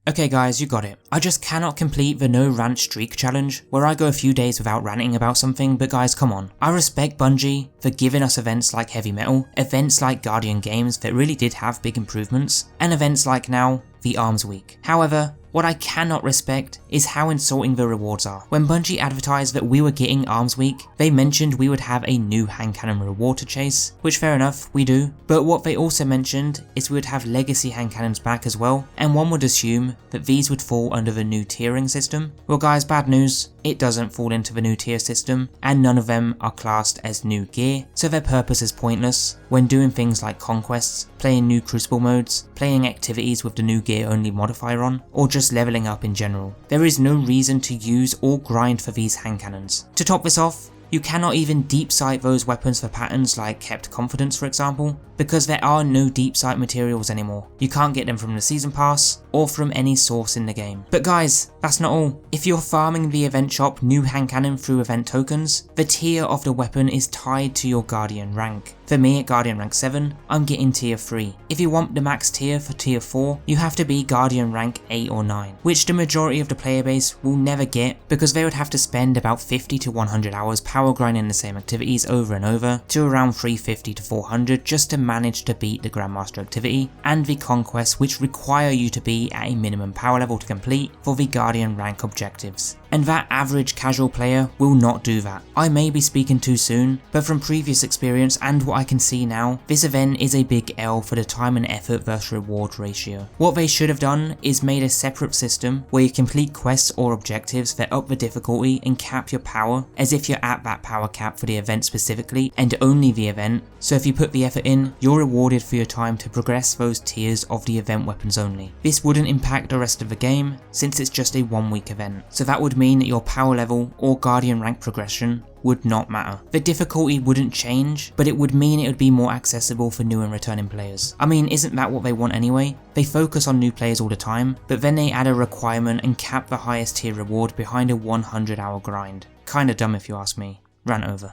Okay guys, you got it. I just cannot complete the no rant streak challenge, where I go a few days without ranting about something, but guys come on. I respect Bungie for giving us events like Heavy Metal, events like Guardian Games that really did have big improvements, and events like now, the Arms Week. However, what I cannot respect is how insulting the rewards are. When Bungie advertised that we were getting Arms Week, they mentioned we would have a new hand cannon reward to chase, which fair enough, we do, but what they also mentioned is we would have legacy hand cannons back as well, and one would assume that these would fall under the new tiering system. Well guys, bad news, it doesn't fall into the new tier system, and none of them are classed as new gear, so their purpose is pointless when doing things like conquests, playing new crucible modes, playing activities with the new gear only modifier on, or just leveling up in general. There is no reason to use or grind for these hand cannons. To top this off, you cannot even deep sight those weapons for patterns like Kept Confidence for example, because there are no deep sight materials anymore. You can't get them from the season pass or from any source in the game. But guys, that's not all. If you're farming the event shop new hand cannon through event tokens, the tier of the weapon is tied to your Guardian rank. For me at Guardian rank 7, I'm getting tier 3. If you want the max tier for tier 4, you have to be Guardian rank 8 or 9, which the majority of the player base will never get because they would have to spend about 50 to 100 hours power grinding the same activities over and over to around 350 to 400 just to manage to beat the Grandmaster activity and the conquests, which require you to be at a minimum power level to complete for the Guardian rank objectives. And that average casual player will not do that. I may be speaking too soon, but from previous experience and what I can see now, this event is a big L for the time and effort versus reward ratio. What they should have done is made a separate system where you complete quests or objectives that up the difficulty and cap your power as if you're at that power cap for the event specifically and only the event, so if you put the effort in, you're rewarded for your time to progress those tiers of the event weapons only. This wouldn't impact the rest of the game since it's just a 1 week event, so that would mean that your power level or Guardian rank progression would not matter. The difficulty wouldn't change, but it would mean it would be more accessible for new and returning players. I mean, isn't that what they want anyway? They focus on new players all the time, but then they add a requirement and cap the highest tier reward behind a 100-hour grind. Kinda dumb if you ask me. Rant over.